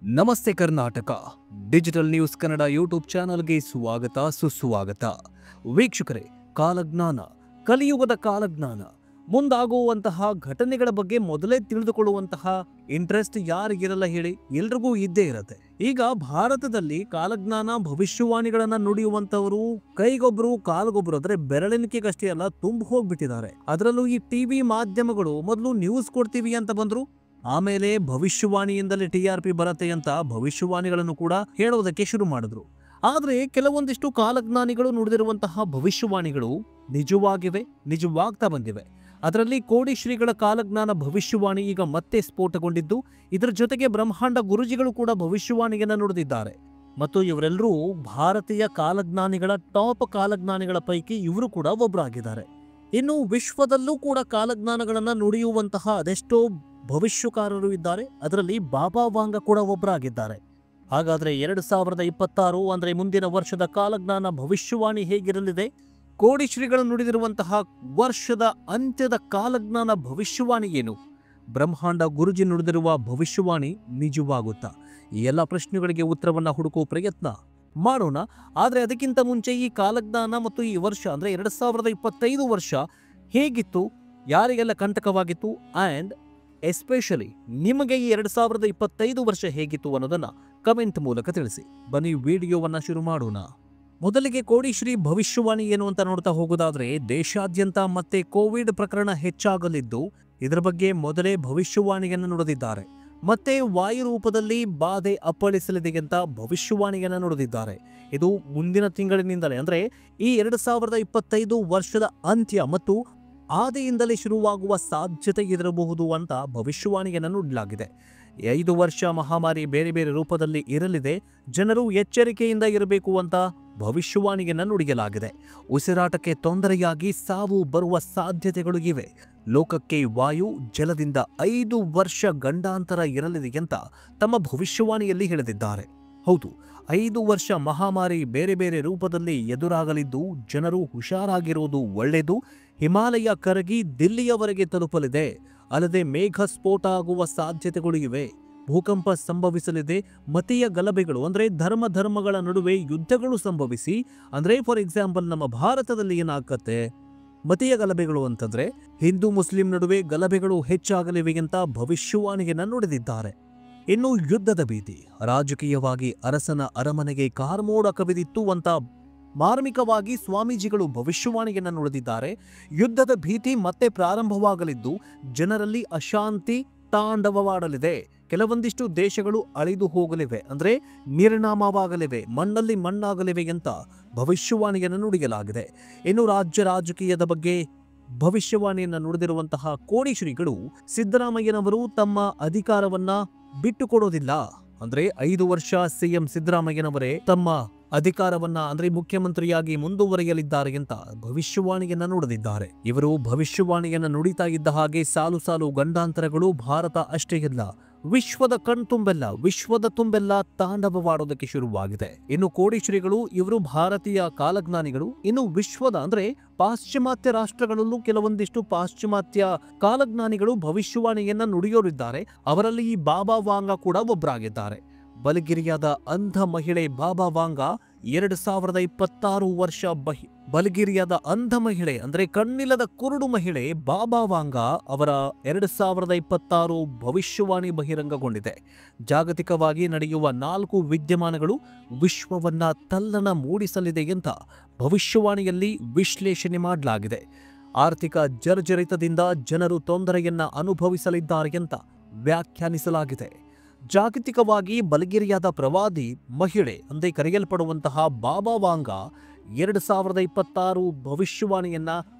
ನಮಸ್ತೆ Karnataka digital news Kannada YouTube ಚಾನಲ್ಗೆ ಸ್ವಾಗತ ಸುಸ್ವಾಗತ. ವೀಕ್ಷಕರೇ, ಕಾಲಜ್ಞಾನ, ಕಲಿಯುಗದ ಕಾಲಜ್ಞಾನ, ಮುಂದಾಗುವಂತಹ ಘಟನೆಗಳ ಬಗ್ಗೆ ಮೊದಲೇ ತಿಳಿದುಕೊಳ್ಳುವಂತಹ ಇಂಟ್ರೆಸ್ಟ್ ಯಾರಿಗಿರಲ್ಲ ಹೇಳಿ? ಎಲ್ರಿಗೂ ಇದ್ದೇ ಇರುತ್ತೆ. ಈಗ ಭಾರತದಲ್ಲಿ ಕಾಲಜ್ಞಾನ ಭವಿಷ್ಯವಾಣಿಗಳನ್ನ ನುಡಿಯುವಂತವರು ಕೈಗೊಬ್ರು ಕಾಲ್ಗೊಬ್ರು ಅಂದ್ರೆ ಬೆರಳೆಣಿಕೆಗಷ್ಟೇ ಅಲ್ಲ, ತುಂಬ ಹೋಗ್ಬಿಟ್ಟಿದ್ದಾರೆ. ಅದರಲ್ಲೂ ಈ ಟಿವಿ ಮಾಧ್ಯಮಗಳು ಮೊದಲು ನ್ಯೂಸ್ ಕೊಡ್ತೀವಿ ಅಂತ ಬಂದ್ರು, ಆಮೇಲೆ ಭವಿಷ್ಯವಾಣಿಯಿಂದಲೇ TRP ಬರತ್ತೆ ಅಂತ ಭವಿಷ್ಯವಾಣಿಗಳನ್ನು ಕೂಡ ಹೇಳೋದಕ್ಕೆ ಶುರು ಮಾಡಿದ್ರು. ಆದ್ರೆ ಕೆಲವೊಂದಿಷ್ಟು ಕಾಲಜ್ಞಾನಿಗಳು ನುಡಿದಿರುವಂತಹ ಭವಿಷ್ಯವಾಣಿಗಳು ನಿಜವಾಗಿವೆ, ನಿಜವಾಗ್ತಾ ಬಂದಿವೆ. ಅದರಲ್ಲಿ ಕೋಡಿ ಶ್ರೀಗಳ ಕಾಲಜ್ಞಾನ ಭವಿಷ್ಯವಾಣಿ ಈಗ ಮತ್ತೆ ಸ್ಫೋಟಗೊಂಡಿದ್ದು, ಇದರ ಜೊತೆಗೆ ಬ್ರಹ್ಮಾಂಡ ಗುರುಜಿಗಳು ಕೂಡ ಭವಿಷ್ಯವಾಣಿಯನ್ನ ನುಡಿದಿದ್ದಾರೆ. ಮತ್ತು ಇವರೆಲ್ಲರೂ ಭಾರತೀಯ ಕಾಲಜ್ಞಾನಿಗಳ ಟಾಪ್ ಕಾಲಜ್ಞಾನಿಗಳ ಪೈಕಿ ಇವರು ಕೂಡ ಒಬ್ಬರಾಗಿದ್ದಾರೆ. ಇನ್ನು ವಿಶ್ವದಲ್ಲೂ ಕೂಡ ಕಾಲಜ್ಞಾನಗಳನ್ನ ನುಡಿಯುವಂತಹ ಅದೆಷ್ಟೋ ಭವಿಷ್ಯಕಾರರು ಇದ್ದಾರೆ. ಅದರಲ್ಲಿ ಬಾಬಾ ವಾಂಗ ಕೂಡ ಒಬ್ಬರಾಗಿದ್ದಾರೆ. ಹಾಗಾದ್ರೆ 2026 ಅಂದ್ರೆ ಮುಂದಿನ ವರ್ಷದ ಕಾಲಜ್ಞಾನ ಭವಿಷ್ಯವಾಣಿ ಹೇಗಿರಲಿದೆ? ಕೋಡಿ ಶ್ರೀಗಳು ನುಡಿದಿರುವಂತಹ ವರ್ಷದ ಅಂತ್ಯದ ಕಾಲಜ್ಞಾನ ಭವಿಷ್ಯವಾಣಿ ಏನು? ಬ್ರಹ್ಮಾಂಡ ಗುರುಜಿ ನುಡಿದಿರುವ ಭವಿಷ್ಯವಾಣಿ ನಿಜವಾಗುತ್ತಾ? ಈ ಎಲ್ಲ ಪ್ರಶ್ನೆಗಳಿಗೆ ಉತ್ತರವನ್ನ ಹುಡುಕುವ ಪ್ರಯತ್ನ ಮಾಡೋಣ. ಆದರೆ ಅದಕ್ಕಿಂತ ಮುಂಚೆ ಈ ಕಾಲಜ್ಞಾನ ಮತ್ತು ಈ ವರ್ಷ ಅಂದ್ರೆ 2025 ವರ್ಷ ಹೇಗಿತ್ತು, ಯಾರಿಗೆಲ್ಲ ಕಂಟಕವಾಗಿತ್ತು, ಆ್ಯಂಡ್ ಎಸ್ಪೆಷಲಿ ನಿಮಗೆ ಈ 2025 ವರ್ಷ ಹೇಗಿತ್ತು ಅನ್ನೋದನ್ನ ಕಮೆಂಟ್ ಮೂಲಕ ತಿಳಿಸಿ. ಬನ್ನಿ ವಿಡಿಯೋವನ್ನ ಶುರು ಮಾಡೋಣ. ಮೊದಲಿಗೆ ಕೋಡಿ ಶ್ರೀ ಭವಿಷ್ಯವಾಣಿ ಏನು ಅಂತ ನೋಡ್ತಾ ಹೋಗೋದಾದ್ರೆ, ದೇಶಾದ್ಯಂತ ಮತ್ತೆ ಕೋವಿಡ್ ಪ್ರಕರಣ ಹೆಚ್ಚಾಗಲಿದ್ದು ಇದರ ಬಗ್ಗೆ ಮೊದಲೇ ಭವಿಷ್ಯವಾಣಿಯನ್ನು ನುಡಿದಿದ್ದಾರೆ. ಮತ್ತೆ ವಾಯು ರೂಪದಲ್ಲಿ ಬಾಧೆ ಅಪ್ಪಳಿಸಲಿದೆ ಅಂತ ಭವಿಷ್ಯವಾಣಿಯನ್ನು ನುಡಿದಿದ್ದಾರೆ. ಇದು ಮುಂದಿನ ತಿಂಗಳಿನಿಂದಲೇ ಅಂದ್ರೆ ಈ 2025 ವರ್ಷದ ಅಂತ್ಯ ಮತ್ತು ಆದಿಯಿಂದಲೇ ಶುರುವಾಗುವ ಸಾಧ್ಯತೆ ಇರಬಹುದು ಅಂತ ಭವಿಷ್ಯವಾಣಿಯನ್ನು ನುಡಿಲಾಗಿದೆ. 5 ವರ್ಷ ಮಹಾಮಾರಿ ಬೇರೆ ಬೇರೆ ರೂಪದಲ್ಲಿ ಇರಲಿದೆ, ಜನರು ಎಚ್ಚರಿಕೆಯಿಂದ ಇರಬೇಕು ಅಂತ ಭವಿಷ್ಯವಾಣಿಯನ್ನು ನುಡಿಯಲಾಗಿದೆ. ಉಸಿರಾಟಕ್ಕೆ ತೊಂದರೆಯಾಗಿ ಸಾವು ಬರುವ ಸಾಧ್ಯತೆಗಳು ಇವೆ. ಲೋಕಕ್ಕೆ ವಾಯು ಜಲದಿಂದ 5 ವರ್ಷ ಗಂಡಾಂತರ ಇರಲಿದೆ ಅಂತ ತಮ್ಮ ಭವಿಷ್ಯವಾಣಿಯಲ್ಲಿ ಹೇಳಿದ್ದಾರೆ. ಹೌದು, 5 ವರ್ಷ ಮಹಾಮಾರಿ ಬೇರೆ ಬೇರೆ ರೂಪದಲ್ಲಿ ಎದುರಾಗಲಿದ್ದು ಜನರು ಹುಷಾರಾಗಿರುವುದು ಒಳ್ಳೆಯದು. ಹಿಮಾಲಯ ಕರಗಿ ದಿಲ್ಲಿಯವರೆಗೆ ತಲುಪಲಿದೆ. ಅಲ್ಲದೆ ಮೇಘ ಸ್ಫೋಟ ಆಗುವ ಸಾಧ್ಯತೆಗಳು ಇವೆ. ಭೂಕಂಪ ಸಂಭವಿಸಲಿದೆ. ಮತೀಯ ಗಲಭೆಗಳು ಅಂದ್ರೆ ಧರ್ಮಗಳ ನಡುವೆ ಯುದ್ಧಗಳು ಸಂಭವಿಸಿ, ಅಂದ್ರೆ ಫಾರ್ ಎಕ್ಸಾಂಪಲ್ ನಮ್ಮ ಭಾರತದಲ್ಲಿ ಏನಾಗತ್ತೆ, ಮತೀಯ ಗಲಭೆಗಳು ಅಂತಂದ್ರೆ ಹಿಂದೂ ಮುಸ್ಲಿಂ ನಡುವೆ ಗಲಭೆಗಳು ಹೆಚ್ಚಾಗಲಿವೆ ಅಂತ ಭವಿಷ್ಯವಾಣಿಯನ್ನು ನುಡಿದಿದ್ದಾರೆ. ಇನ್ನು ಯುದ್ಧದ ಭೀತಿ, ರಾಜಕೀಯವಾಗಿ ಅರಸನ ಅರಮನೆಗೆ ಕಾರ್ಮೋಡ ಕವಿದಿತ್ತು ಅಂತ ಮಾರ್ಮಿಕವಾಗಿ ಸ್ವಾಮೀಜಿಗಳು ಭವಿಷ್ಯವಾಣಿಯನ್ನು ನುಡಿದಿದ್ದಾರೆ. ಯುದ್ಧದ ಭೀತಿ ಮತ್ತೆ ಪ್ರಾರಂಭವಾಗಲಿದ್ದು ಜನರಲ್ಲಿ ಅಶಾಂತಿ ತಾಂಡವವಾಡಲಿದೆ. ಕೆಲವೊಂದಿಷ್ಟು ದೇಶಗಳು ಅಳಿದು ಹೋಗಲಿವೆ, ಅಂದ್ರೆ ನಿರ್ನಾಮವಾಗಲಿವೆ, ಮಣ್ಣಲ್ಲಿ ಮಣ್ಣಾಗಲಿವೆ ಅಂತ ಭವಿಷ್ಯವಾಣಿಯನ್ನು ನುಡಿಯಲಾಗಿದೆ. ಇನ್ನು ರಾಜ್ಯ ರಾಜಕೀಯದ ಬಗ್ಗೆ ಭವಿಷ್ಯವಾಣಿಯನ್ನು ನುಡಿದಿರುವಂತಹ ಕೋಡಿ ಶ್ರೀಗಳು, ಸಿದ್ದರಾಮಯ್ಯನವರು ತಮ್ಮ ಅಧಿಕಾರವನ್ನ ಬಿಟ್ಟುಕೊಡೋದಿಲ್ಲ. ಅಂದ್ರೆ 5 ವರ್ಷ ಸಿಎಂ ಸಿದ್ದರಾಮಯ್ಯನವರೇ ತಮ್ಮ ಅಧಿಕಾರವನ್ನ ಅಂದ್ರೆ ಮುಖ್ಯಮಂತ್ರಿಯಾಗಿ ಮುಂದುವರಿಯಲಿದ್ದಾರೆ ಅಂತ ಭವಿಷ್ಯವಾಣಿಯನ್ನ ನುಡಿದಿದ್ದಾರೆ. ಇವರು ಭವಿಷ್ಯವಾಣಿಯನ್ನ ನುಡಿತಾ ಇದ್ದ ಹಾಗೆ ಸಾಲು ಸಾಲು ಗಂಡಾಂತರಗಳು ಭಾರತ ಅಷ್ಟೇ ಇಲ್ಲ, ವಿಶ್ವದ ವಿಶ್ವದ ತುಂಬೆಲ್ಲ ತಾಂಡವವಾಡೋದಕ್ಕೆ ಶುರುವಾಗಿದೆ. ಇನ್ನು ಕೋಡಿ ಶ್ರೀಗಳು ಇವರು ಭಾರತೀಯ ಕಾಲಜ್ಞಾನಿಗಳು. ಇನ್ನು ವಿಶ್ವದ ಅಂದ್ರೆ ಪಾಶ್ಚಿಮಾತ್ಯ ರಾಷ್ಟ್ರಗಳಲ್ಲೂ ಕೆಲವೊಂದಿಷ್ಟು ಪಾಶ್ಚಿಮಾತ್ಯ ಕಾಲಜ್ಞಾನಿಗಳು ಭವಿಷ್ಯವಾಣಿಯನ್ನ ನುಡಿಯೋರಿದ್ದಾರೆ. ಅವರಲ್ಲಿ ಈ ಬಾಬಾ ವಾಂಗ ಕೂಡ ಒಬ್ಬರಾಗಿದ್ದಾರೆ. ಬಲಗಿರಿಯಾದ ಅಂಧ ಮಹಿಳೆ ಬಾಬಾ ವಾಂಗ 2026 ವರ್ಷ ಬಲಗಿರಿಯಾದ ಅಂಧ ಮಹಿಳೆ ಅಂದ್ರೆ ಕಣ್ಣಿಲ್ಲದ ಕುರುಡು ಮಹಿಳೆ ಬಾಬಾ ವಾಂಗ ಅವರ 2026 ಭವಿಷ್ಯವಾಣಿ ಬಹಿರಂಗಗೊಂಡಿದೆ. ಜಾಗತಿಕವಾಗಿ ನಡೆಯುವ 4 ವಿದ್ಯಮಾನಗಳು ವಿಶ್ವವನ್ನ ತಲ್ಲಣ ಮೂಡಿಸಲಿದೆ ಅಂತ ಭವಿಷ್ಯವಾಣಿಯಲ್ಲಿ ವಿಶ್ಲೇಷಣೆ ಮಾಡಲಾಗಿದೆ. ಆರ್ಥಿಕ ಜರ್ಜರಿತದಿಂದ ಜನರು ತೊಂದರೆಯನ್ನ ಅನುಭವಿಸಲಿದ್ದಾರೆ ಅಂತ ವ್ಯಾಖ್ಯಾನಿಸಲಾಗಿದೆ. ಜಾಗತಿಕವಾಗಿ ಬಲಗಿರಿಯಾದ ಪ್ರವಾದಿ ಮಹಿಳೆ ಎಂದೇ ಕರೆಯಲ್ಪಡುವಂತಹ ಬಾಬಾ ವಾಂಗ 2026 ಭವಿಷ್ಯವಾಣಿಯನ್ನ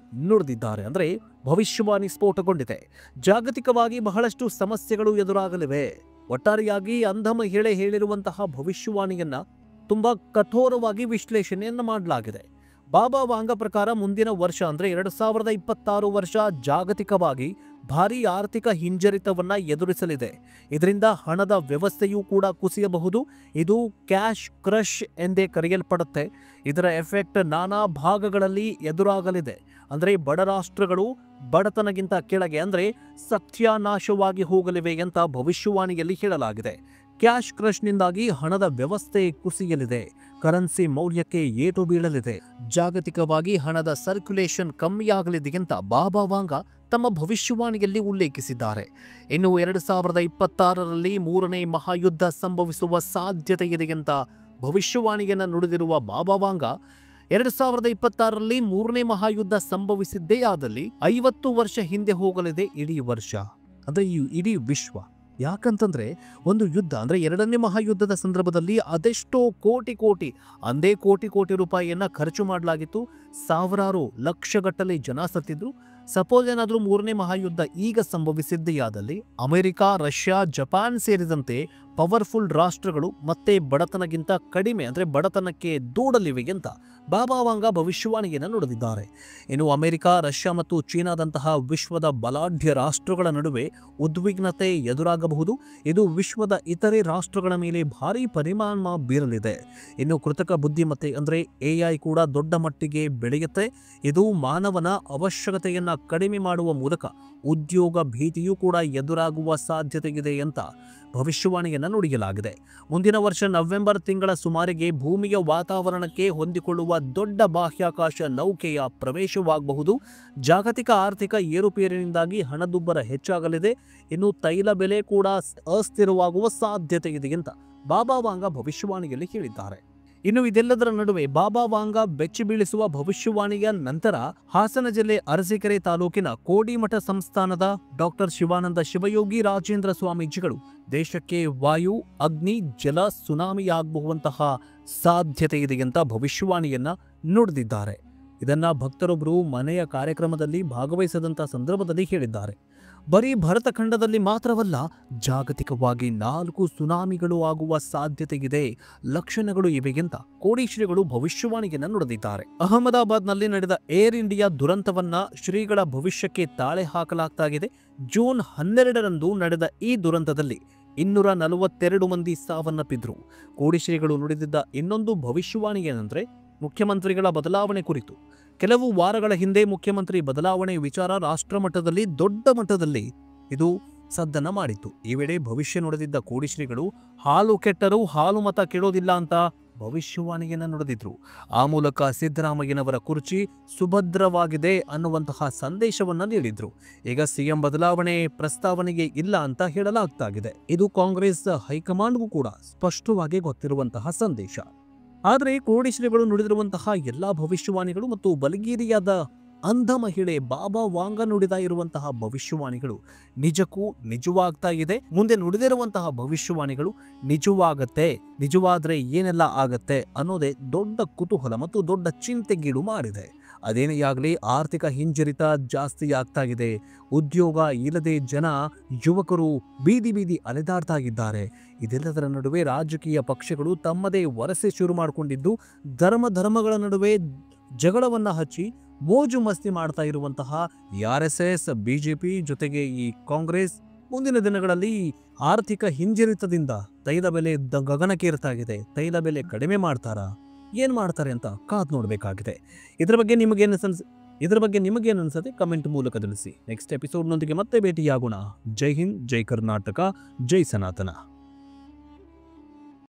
ನುಡಿದಿದ್ದಾರೆ. ಅಂದ್ರೆ ಭವಿಷ್ಯವಾಣಿ ಸ್ಫೋಟಗೊಂಡಿದೆ. ಜಾಗತಿಕವಾಗಿ ಬಹಳಷ್ಟು ಸಮಸ್ಯೆಗಳು ಎದುರಾಗಲಿವೆ. ಒಟ್ಟಾರೆಯಾಗಿ ಅಂಧ ಮಹಿಳೆ ಹೇಳಿರುವಂತಹ ಭವಿಷ್ಯವಾಣಿಯನ್ನ ತುಂಬಾ ಕಠೋರವಾಗಿ ವಿಶ್ಲೇಷಣೆಯನ್ನ ಮಾಡಲಾಗಿದೆ. ಬಾಬಾ ವಾಂಗ ಪ್ರಕಾರ ಮುಂದಿನ ವರ್ಷ ಅಂದ್ರೆ 2026 ವರ್ಷ ಜಾಗತಿಕವಾಗಿ ಭಾರೀ ಆರ್ಥಿಕ ಹಿಂಜರಿತವನ್ನ ಎದುರಿಸಲಿದೆ. ಇದರಿಂದ ಹಣದ ವ್ಯವಸ್ಥೆಯೂ ಕೂಡ ಕುಸಿಯಬಹುದು. ಇದು ಕ್ಯಾಶ್ ಕ್ರಶ್ ಎಂದೇ ಕರೆಯಲ್ಪಡುತ್ತೆ. ಇದರ ಎಫೆಕ್ಟ್ ನಾನಾ ಭಾಗಗಳಲ್ಲಿ ಎದುರಾಗಲಿದೆ. ಅಂದ್ರೆ ಬಡ ರಾಷ್ಟ್ರಗಳು ಬಡತನಗಿಂತ ಕೆಳಗೆ ಅಂದ್ರೆ ಸತ್ಯಾನಾಶವಾಗಿ ಹೋಗಲಿವೆ ಅಂತ ಭವಿಷ್ಯವಾಣಿಯಲ್ಲಿ ಹೇಳಲಾಗಿದೆ. ಕ್ಯಾಶ್ ಕ್ರಶ್ನಿಂದಾಗಿ ಹಣದ ವ್ಯವಸ್ಥೆ ಕುಸಿಯಲಿದೆ, ಕರೆನ್ಸಿ ಮೌಲ್ಯಕ್ಕೆ ಏಟು ಬೀಳಲಿದೆ, ಜಾಗತಿಕವಾಗಿ ಹಣದ ಸರ್ಕ್ಯುಲೇಷನ್ ಕಮ್ಮಿಯಾಗಲಿದೆ ಅಂತ ಬಾಬಾ ವಾಂಗ ತಮ್ಮ ಭವಿಷ್ಯವಾಣಿಯಲ್ಲಿ ಉಲ್ಲೇಖಿಸಿದ್ದಾರೆ. ಇನ್ನು 2026ರಲ್ಲಿ ಮೂರನೇ ಮಹಾಯುದ್ಧ ಸಂಭವಿಸುವ ಸಾಧ್ಯತೆ ಇದೆ ಅಂತ ಭವಿಷ್ಯವಾಣಿಯನ್ನು ನುಡಿದಿರುವ ಬಾಬಾ ವಾಂಗ 2026ರಲ್ಲಿ ಮೂರನೇ ಮಹಾಯುದ್ಧ ಸಂಭವಿಸಿದ್ದೇ ಆದಲ್ಲಿ 50 ವರ್ಷ ಹಿಂದೆ ಹೋಗಲಿದೆ ಇಡೀ ವರ್ಷ, ಅಂದ್ರೆ ಈ ಇಡೀ ವಿಶ್ವ. ಯಾಕಂತಂದ್ರೆ ಒಂದು ಯುದ್ಧ ಅಂದ್ರೆ ಎರಡನೇ ಮಹಾಯುದ್ಧದ ಸಂದರ್ಭದಲ್ಲಿ ಅದೆಷ್ಟೋ ಕೋಟಿ ಅಂದೇ ಕೋಟಿ ರೂಪಾಯಿಯನ್ನ ಖರ್ಚು ಮಾಡಲಾಗಿತ್ತು, ಸಾವಿರಾರು ಲಕ್ಷಗಟ್ಟಲೆ ಜನ ಸತ್ತಿದ್ರು. ಸಪೋಸ್ ಏನಾದರೂ ಮೂರನೇ ಮಹಾಯುದ್ಧ ಈಗ ಸಂಭವಿಸಿದ್ದೇ ಆದಲ್ಲಿ ಅಮೆರಿಕ, ರಷ್ಯಾ, ಜಪಾನ್ ಸೇರಿದಂತೆ ಪವರ್ಫುಲ್ ರಾಷ್ಟ್ರಗಳು ಮತ್ತೆ ಬಡತನಕ್ಕಿಂತ ಕಡಿಮೆ ಅಂದ್ರೆ ಬಡತನಕ್ಕೆ ದೂಡಲಿವೆ ಅಂತ ಬಾಬಾ ವಾಂಗ ಭವಿಷ್ಯವಾಣಿಯನ್ನು ನುಡಿದಿದ್ದಾರೆ. ಇನ್ನು ಅಮೆರಿಕ, ರಷ್ಯಾ ಮತ್ತು ಚೀನಾದಂತಹ ವಿಶ್ವದ ಬಲಾಢ್ಯ ರಾಷ್ಟ್ರಗಳ ನಡುವೆ ಉದ್ವಿಗ್ನತೆ ಎದುರಾಗಬಹುದು. ಇದು ವಿಶ್ವದ ಇತರೆ ರಾಷ್ಟ್ರಗಳ ಮೇಲೆ ಭಾರಿ ಪರಿಣಾಮ ಬೀರಲಿದೆ. ಇನ್ನು ಕೃತಕ ಬುದ್ಧಿಮತ್ತೆ ಅಂದ್ರೆ AI ಕೂಡ ದೊಡ್ಡ ಮಟ್ಟಿಗೆ ಬೆಳೆಯುತ್ತೆ. ಇದು ಮಾನವನ ಅವಶ್ಯಕತೆಯನ್ನ ಕಡಿಮೆ ಮಾಡುವ ಮೂಲಕ ಉದ್ಯೋಗ ಭೀತಿಯೂ ಕೂಡ ಎದುರಾಗುವ ಸಾಧ್ಯತೆ ಇದೆ ಅಂತ ಭವಿಷ್ಯವಾಣಿಯನ್ನು ನುಡಿಯಲಾಗಿದೆ. ಮುಂದಿನ ವರ್ಷ ನವೆಂಬರ್ ತಿಂಗಳ ಸುಮಾರಿಗೆ ಭೂಮಿಯ ವಾತಾವರಣಕ್ಕೆ ಹೊಂದಿಕೊಳ್ಳುವ ದೊಡ್ಡ ಬಾಹ್ಯಾಕಾಶ ನೌಕೆಯ ಪ್ರವೇಶವಾಗಬಹುದು. ಜಾಗತಿಕ ಆರ್ಥಿಕ ಏರುಪೇರಿನಿಂದಾಗಿ ಹಣದುಬ್ಬರ ಹೆಚ್ಚಾಗಲಿದೆ. ಇನ್ನು ತೈಲ ಬೆಲೆ ಕೂಡ ಅಸ್ಥಿರವಾಗುವ ಸಾಧ್ಯತೆ ಇದೆ ಅಂತ ಬಾಬಾ ವಾಂಗ ಭವಿಷ್ಯವಾಣಿಯಲ್ಲಿ ಹೇಳಿದ್ದಾರೆ. ಇನ್ನು ಇದೆಲ್ಲದರ ನಡುವೆ ಬಾಬಾ ವಾಂಗ ಬೆಚ್ಚಿ ಬೀಳಿಸುವ ಭವಿಷ್ಯವಾಣಿಯ ನಂತರ ಹಾಸನ ಜಿಲ್ಲೆ ಅರಸೀಕೆರೆ ತಾಲೂಕಿನ ಕೋಡಿಮಠ ಸಂಸ್ಥಾನದ ಡಾಕ್ಟರ್ ಶಿವಾನಂದ ಶಿವಯೋಗಿ ರಾಜೇಂದ್ರ ಸ್ವಾಮೀಜಿಗಳು ದೇಶಕ್ಕೆ ವಾಯು, ಅಗ್ನಿ, ಜಲ, ಸುನಾಮಿಯಾಗಬಹುವಂತಹ ಸಾಧ್ಯತೆ ಇದೆ ಅಂತ ಭವಿಷ್ಯವಾಣಿಯನ್ನ ನುಡಿದಿದ್ದಾರೆ. ಇದನ್ನ ಭಕ್ತರೊಬ್ಬರು ಮನೆಯ ಕಾರ್ಯಕ್ರಮದಲ್ಲಿ ಭಾಗವಹಿಸದಂತ ಸಂದರ್ಭದಲ್ಲಿ ಹೇಳಿದ್ದಾರೆ. ಬರೀ ಭಾರತ ಖಂಡದಲ್ಲಿ ಮಾತ್ರವಲ್ಲ, ಜಾಗತಿಕವಾಗಿ 4 ಸುನಾಮಿಗಳು ಆಗುವ ಸಾಧ್ಯತೆ ಇದೆ, ಲಕ್ಷಣಗಳು ಇವೆ ಅಂತ ಕೋಡಿಶ್ರೀಗಳು ಭವಿಷ್ಯವಾಣಿಯನ್ನು ನುಡಿದಿದ್ದಾರೆ. ಅಹಮದಾಬಾದ್ನಲ್ಲಿ ನಡೆದ ಏರ್ ಇಂಡಿಯಾ ದುರಂತವನ್ನ ಶ್ರೀಗಳ ಭವಿಷ್ಯಕ್ಕೆ ತಾಳೆ ಹಾಕಲಾಗ್ತಾಗಿದೆ. ಜೂನ್ 12ರಂದು ನಡೆದ ಈ ದುರಂತದಲ್ಲಿ 242 ಮಂದಿ ಸಾವನ್ನಪ್ಪಿದ್ರು. ಕೋಡಿಶ್ರೀಗಳು ನುಡಿದಿದ್ದ ಇನ್ನೊಂದು ಭವಿಷ್ಯವಾಣಿ ಏನಂದ್ರೆ ಮುಖ್ಯಮಂತ್ರಿಗಳ ಬದಲಾವಣೆ ಕುರಿತು. ಕೆಲವು ವಾರಗಳ ಹಿಂದೆ ಮುಖ್ಯಮಂತ್ರಿ ಬದಲಾವಣೆ ವಿಚಾರ ರಾಷ್ಟ್ರಮಟ್ಟದಲ್ಲಿ ದೊಡ್ಡ ಮಟ್ಟದಲ್ಲಿ ಇದು ಸದ್ದನ್ನ ಮಾಡಿತ್ತು. ಈ ವೇಳೆ ಭವಿಷ್ಯ ನುಡಿದಿದ್ದ ಕೋಡಿಶ್ರೀಗಳು ಹಾಲು ಕೆಟ್ಟರೂ ಹಾಲು ಮತ ಕೆಡೋದಿಲ್ಲ ಅಂತ ಭವಿಷ್ಯವಾಣಿಯನ್ನ ನುಡಿದಿದ್ರು. ಆ ಮೂಲಕ ಸಿದ್ದರಾಮಯ್ಯನವರ ಕುರ್ಚಿ ಸುಭದ್ರವಾಗಿದೆ ಅನ್ನುವಂತಹ ಸಂದೇಶವನ್ನ ನೀಡಿದ್ರು. ಈಗ ಸಿಎಂ ಬದಲಾವಣೆ ಪ್ರಸ್ತಾವನೆಗೆ ಇಲ್ಲ ಅಂತ ಹೇಳಲಾಗ್ತಾಗಿದೆ. ಇದು ಕಾಂಗ್ರೆಸ್ ಹೈಕಮಾಂಡ್ಗೂ ಕೂಡ ಸ್ಪಷ್ಟವಾಗಿ ಗೊತ್ತಿರುವಂತಹ ಸಂದೇಶ. ಆದರೆ ಕೋಡಿಶ್ರೀಗಳು ನುಡಿದಿರುವಂತಹ ಎಲ್ಲಾ ಭವಿಷ್ಯವಾಣಿಗಳು ಮತ್ತು ಬಲಗೇರಿಯಾದ ಅಂಧ ಮಹಿಳೆ ಬಾಬಾ ವಾಂಗ ನುಡಿದ ಇರುವಂತಹ ಭವಿಷ್ಯವಾಣಿಗಳು ನಿಜಕ್ಕೂ ನಿಜವಾಗ್ತಾ ಇದೆ. ಮುಂದೆ ನುಡಿದಿರುವಂತಹ ಭವಿಷ್ಯವಾಣಿಗಳು ನಿಜವಾದ್ರೆ ಏನೆಲ್ಲ ಆಗತ್ತೆ ಅನ್ನೋದೇ ದೊಡ್ಡ ಕುತೂಹಲ ಮತ್ತು ದೊಡ್ಡ ಚಿಂತೆಗೀಡು ಮಾಡಿದೆ. ಅದೇನೇ ಆಗಲಿ, ಆರ್ಥಿಕ ಹಿಂಜರಿತ ಜಾಸ್ತಿ ಆಗ್ತಾ ಇದೆ. ಉದ್ಯೋಗ ಇಲ್ಲದೆ ಯುವಕರು ಬೀದಿ ಅಲೆದಾಡ್ತಾ ಇದ್ದಾರೆ. ಇದೆಲ್ಲದರ ನಡುವೆ ರಾಜಕೀಯ ಪಕ್ಷಗಳು ತಮ್ಮದೇ ವರಸೆ ಶುರು ಮಾಡಿಕೊಂಡಿದ್ದು ಧರ್ಮಗಳ ನಡುವೆ ಜಗಳವನ್ನ ಹಚ್ಚಿ ಮೋಜು ಮಸ್ತಿ ಮಾಡ್ತಾ ಇರುವಂತಹ RSS, BJP ಜೊತೆಗೆ ಈ ಕಾಂಗ್ರೆಸ್ ಮುಂದಿನ ದಿನಗಳಲ್ಲಿ ಆರ್ಥಿಕ ಹಿಂಜರಿತದಿಂದ ತೈಲ ಬೆಲೆ ಗಗನಕ್ಕೇರ್ತಾ ಇದೆ. ತೈಲ ಬೆಲೆ ಕಡಿಮೆ ಮಾಡ್ತಾರಾ, ಏನ್ ಮಾಡ್ತಾರೆ ಅಂತ ಕಾದ್ ನೋಡಬೇಕಾಗಿದೆ. ಇದರ ಬಗ್ಗೆ ನಿಮಗೇನು ಅನ್ಸುತ್ತೆ ಕಮೆಂಟ್ ಮೂಲಕ ತಿಳಿಸಿ. ನೆಕ್ಸ್ಟ್ ಎಪಿಸೋಡ್ನೊಂದಿಗೆ ಮತ್ತೆ ಭೇಟಿಯಾಗೋಣ. ಜೈ ಹಿಂದ್, ಜೈ ಕರ್ನಾಟಕ, ಜೈ ಸನಾತನ.